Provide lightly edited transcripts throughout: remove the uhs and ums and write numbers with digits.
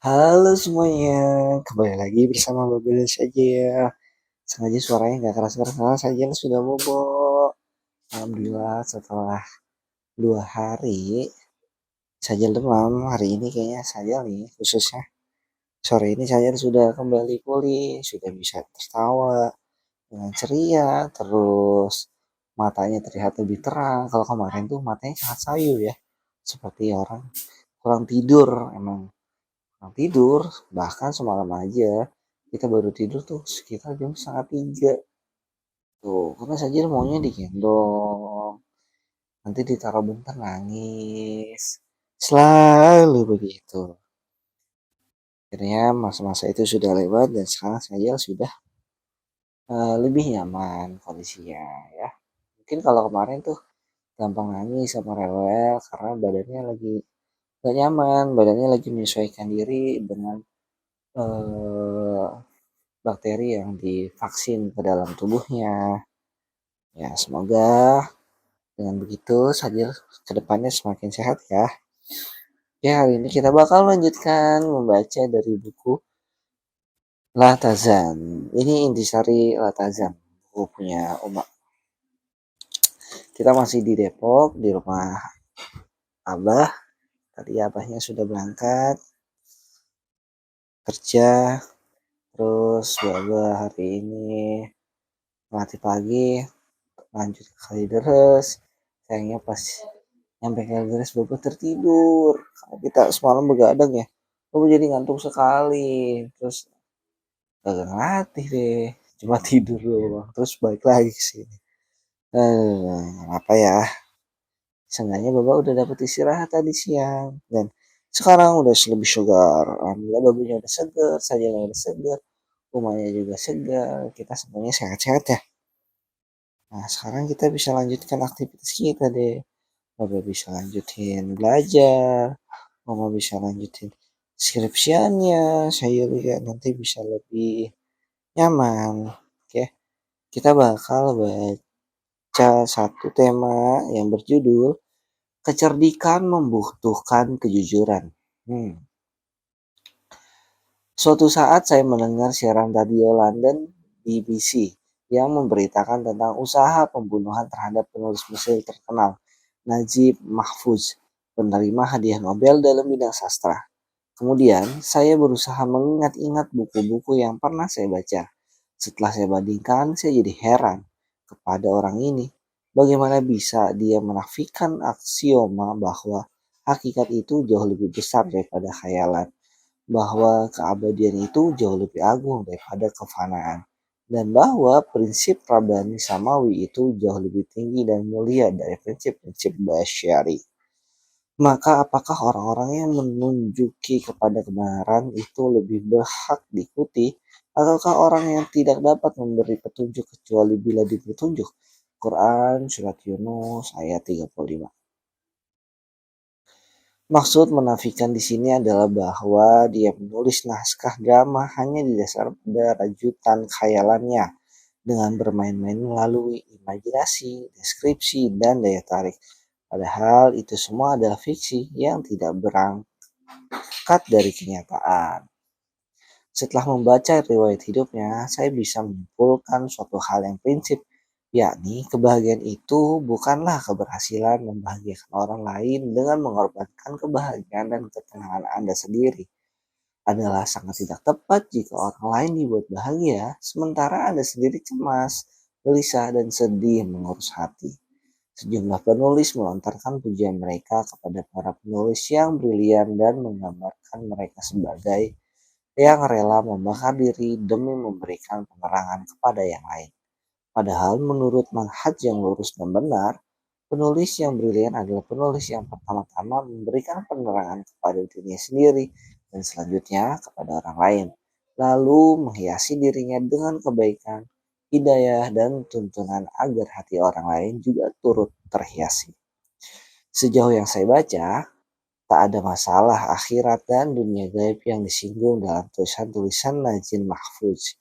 Halo semuanya, kembali lagi bersama Babel saja ya. Sengaja suaranya nggak keras-keras karena saja sudah bobo. Alhamdulillah setelah 2 hari saja demam. Hari ini kayaknya saja nih khususnya sore ini saja sudah kembali pulih, sudah bisa tertawa dengan ceria, terus matanya terlihat lebih terang. Kalau kemarin tuh matanya sangat sayu ya, seperti orang kurang tidur emang. Tidur, bahkan semalam aja kita baru tidur tuh sekitar jam setengah 3 tuh, karena saja maunya digendong, nanti ditaruh bentar nangis, selalu begitu. Akhirnya masa-masa itu sudah lewat dan sekarang saya sudah lebih nyaman kondisinya ya. Mungkin kalau kemarin tuh gampang nangis sama rewel karena badannya lagi gak nyaman, badannya lagi menyesuaikan diri dengan eh, bakteri yang divaksin ke dalam tubuhnya. Ya, semoga dengan begitu saja kedepannya semakin sehat ya. Ya, hari ini kita bakal lanjutkan membaca dari buku Latazan. Ini intisari Latazan, buku punya Uma. Kita masih di Depok, di rumah Abah. Tadi Abahnya sudah berangkat kerja, terus Abah hari ini melatih pagi, lanjut ke Kalideres. Sayangnya pas nyampe Kalideres Bobo tertidur karena kita semalam begadang ya. Bobo jadi ngantuk sekali, terus kagak ngelatih deh, cuma tidur doang terus balik lagi ke sini. Apa ya, seenggaknya Bobo udah dapet istirahat tadi siang dan sekarang udah lebih segar. Alhamdulillah babunya udah segar, saja udah segar, rumahnya juga segar, kita semuanya sehat-sehat ya. Nah, sekarang kita bisa lanjutkan aktivitas kita deh. Bapak bisa lanjutin belajar, Mama bisa lanjutin skripsiannya, saya lihat nanti bisa lebih nyaman. Oke, kita bakal baca satu tema yang berjudul Kecerdikan Membutuhkan Kejujuran. Suatu saat saya mendengar siaran radio London BBC yang memberitakan tentang usaha pembunuhan terhadap penulis Mesir terkenal Najib Mahfuz, penerima hadiah Nobel dalam bidang sastra. Kemudian, saya berusaha mengingat-ingat buku-buku yang pernah saya baca. Setelah saya bandingkan, saya jadi heran kepada orang ini. Bagaimana bisa dia menafikan aksioma bahwa hakikat itu jauh lebih besar daripada khayalan, bahwa keabadian itu jauh lebih agung daripada kefanaan, dan bahwa prinsip Rabbani Samawi itu jauh lebih tinggi dan mulia dari prinsip-prinsip basyari. Maka apakah orang-orang yang menunjuki kepada kebenaran itu lebih berhak diikuti, ataukah orang yang tidak dapat memberi petunjuk kecuali bila dipetunjuk? Quran Surat Yunus ayat 35. Maksud menafikan di sini adalah bahwa dia menulis naskah drama hanya di dasar pada rajutan khayalannya dengan bermain-main melalui imajinasi, deskripsi, dan daya tarik. Padahal itu semua adalah fiksi yang tidak berangkat dari kenyataan. Setelah membaca riwayat hidupnya, saya bisa menyimpulkan suatu hal yang prinsip, yakni kebahagiaan itu bukanlah keberhasilan membahagiakan orang lain dengan mengorbankan kebahagiaan dan ketenangan Anda sendiri. Adalah sangat tidak tepat jika orang lain dibuat bahagia, sementara Anda sendiri cemas, gelisah, dan sedih mengurus hati. Sejumlah penulis melontarkan pujian mereka kepada para penulis yang brilian dan menggambarkan mereka sebagai yang rela membakar diri demi memberikan penerangan kepada yang lain. Padahal menurut manhaj yang lurus dan benar, penulis yang brilian adalah penulis yang pertama-tama memberikan penerangan kepada dirinya sendiri dan selanjutnya kepada orang lain, lalu menghiasi dirinya dengan kebaikan, hidayah, dan tuntunan agar hati orang lain juga turut terhiasi. Sejauh yang saya baca, tak ada masalah akhirat dan dunia gaib yang disinggung dalam tulisan-tulisan Najib Mahfuz.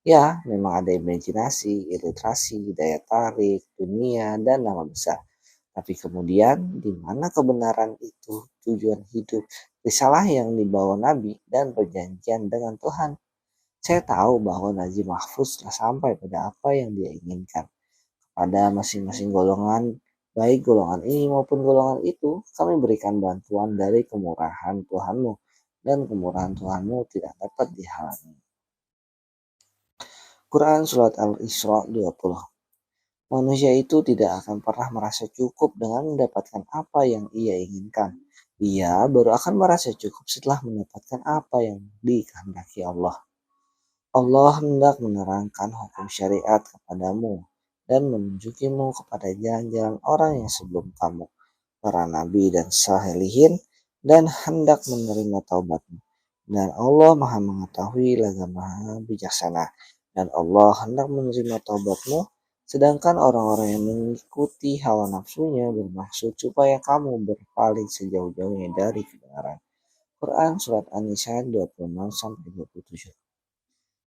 Ya, memang ada imajinasi, ilustrasi, daya tarik, dunia, dan nama besar. Tapi kemudian, di mana kebenaran itu, tujuan hidup, risalah yang dibawa Nabi, dan perjanjian dengan Tuhan. Saya tahu bahwa Najib Mahfuz telah sampai pada apa yang dia inginkan. Pada masing-masing golongan, baik golongan ini maupun golongan itu, kami berikan bantuan dari kemurahan Tuhanmu, dan kemurahan Tuhanmu tidak dapat dihalangi. Quran Surat Al-Isra 20. Manusia itu tidak akan pernah merasa cukup dengan mendapatkan apa yang ia inginkan. Ia baru akan merasa cukup setelah mendapatkan apa yang dikehendaki Allah. Allah hendak menerangkan hukum syariat kepadamu dan menunjukimu kepada jalan-jalan orang yang sebelum kamu, para nabi dan salihin, dan hendak menerima taubatmu. Dan Allah Maha Mengetahui lagi Maha Bijaksana. Dan Allah hendak menerima taubatmu, sedangkan orang-orang yang mengikuti hawa nafsunya bermaksud supaya kamu berpaling sejauh-jauhnya dari kebenaran. Quran Surat An-Nisa 26-27.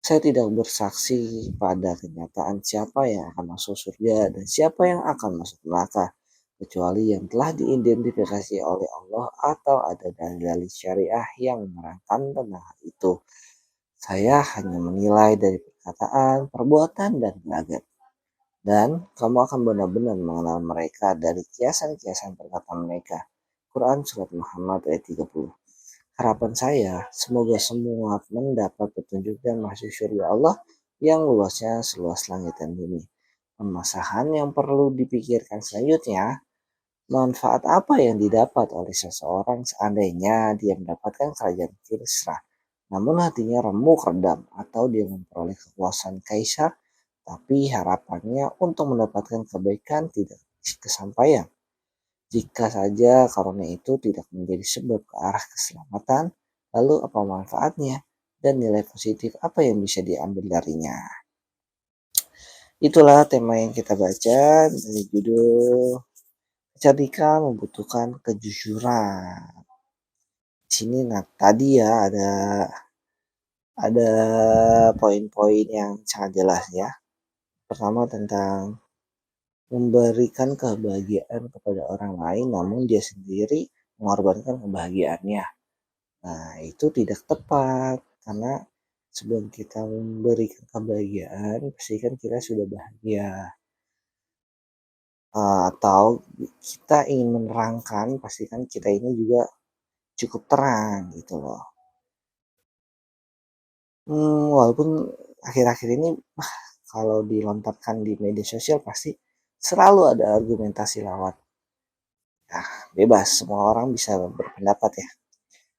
Saya tidak bersaksi pada kenyataan siapa yang akan masuk surga dan siapa yang akan masuk neraka, kecuali yang telah diidentifikasi oleh Allah atau ada dalil syariah yang menerangkan tentang hal itu. Saya hanya menilai dari perkataan, perbuatan, dan gelagat. Dan kamu akan benar-benar mengenal mereka dari kiasan-kiasan perkataan mereka. Quran Surat Muhammad ayat 30. Harapan saya, semoga semua mendapat petunjuk dan masuk surga Allah yang luasnya seluas langit dan bumi. Permasalahan yang perlu dipikirkan selanjutnya, manfaat apa yang didapat oleh seseorang seandainya dia mendapatkan kerajaan Kisra, namun hatinya remuk redam, atau dia memperoleh kekuasaan kaisar, tapi harapannya untuk mendapatkan kebaikan tidak kesampaian. Jika saja karunia itu tidak menjadi sebab ke arah keselamatan, lalu apa manfaatnya dan nilai positif apa yang bisa diambil darinya? Itulah tema yang kita baca dari judul Kecerdikan Membutuhkan Kejujuran. Di sini tadi ya ada poin-poin yang sangat jelas ya. Pertama tentang memberikan kebahagiaan kepada orang lain namun dia sendiri mengorbankan kebahagiaannya. Nah, itu tidak tepat karena sebelum kita memberikan kebahagiaan, pastikan kita sudah bahagia. Atau kita ingin menerangkan, pastikan kita ini juga cukup terang gitu loh. Walaupun akhir-akhir ini kalau dilontarkan di media sosial pasti selalu ada argumentasi lawat. Nah, bebas, semua orang bisa berpendapat ya.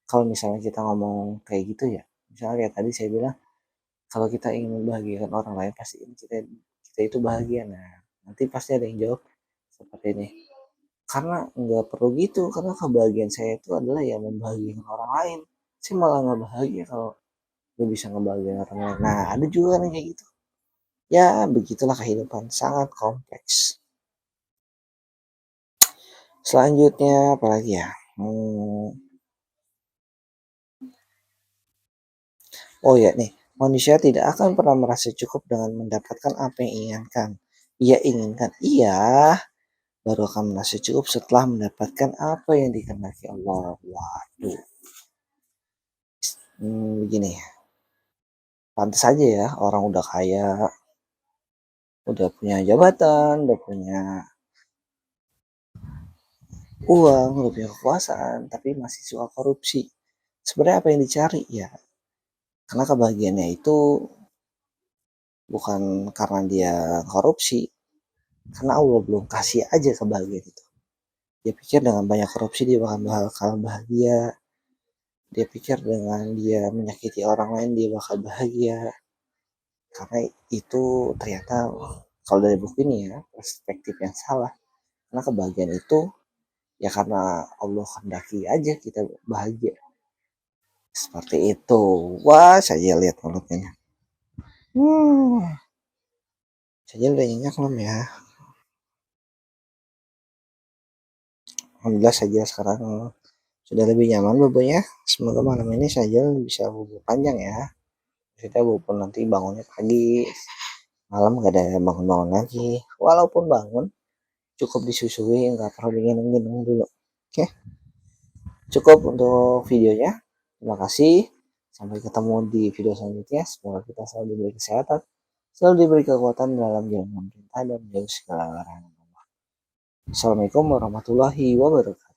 Kalau misalnya kita ngomong kayak gitu ya, misalnya kayak tadi saya bilang, kalau kita ingin membahagiakan orang lain pasti kita itu bahagia. Nah, nanti pasti ada yang jawab seperti ini, karena nggak perlu gitu, karena kebahagiaan saya itu adalah ya membahagiakan orang lain. Saya malah nggak bahagia kalau nggak bisa ngebahagiakan orang lain. Nah, ada juga kan kayak gitu ya. Begitulah kehidupan, sangat kompleks. Selanjutnya apalagi ya, oh ya nih, manusia tidak akan pernah merasa cukup dengan mendapatkan apa yang inginkan. Ia baru akan merasa cukup setelah mendapatkan apa yang dikehendaki Allah. Waduh. Begini, pantas saja ya orang udah kaya, udah punya jabatan, udah punya uang, udah punya kekuasaan, tapi masih suka korupsi. Sebenarnya apa yang dicari ya? Karena kebahagiaannya itu bukan karena dia korupsi, karena Allah belum kasih aja kebahagiaan itu. Dia pikir dengan banyak korupsi dia bakal bahagia. Dia pikir dengan dia menyakiti orang lain dia bakal bahagia. Karena itu ternyata kalau dari buku ini ya, perspektif yang salah. Karena kebahagiaan itu ya karena Allah kehendaki aja kita bahagia. Seperti itu. Wah, saya lihat mulutnya. Saya udah nyenyak belum ya? Alhamdulillah saja sekarang sudah lebih nyaman bobonya. Semoga malam ini saja bisa bobo panjang ya. Kita walaupun nanti bangunnya pagi, malam gak ada bangun-bangun lagi. Walaupun bangun, cukup disusui, nggak perlu digendong-gendong dulu. Oke? Cukup untuk videonya. Terima kasih. Sampai ketemu di video selanjutnya. Semoga kita selalu diberi kesehatan, selalu diberi kekuatan dalam jalan pemerintah dan menjauhi segala larangan. Assalamualaikum warahmatullahi wabarakatuh.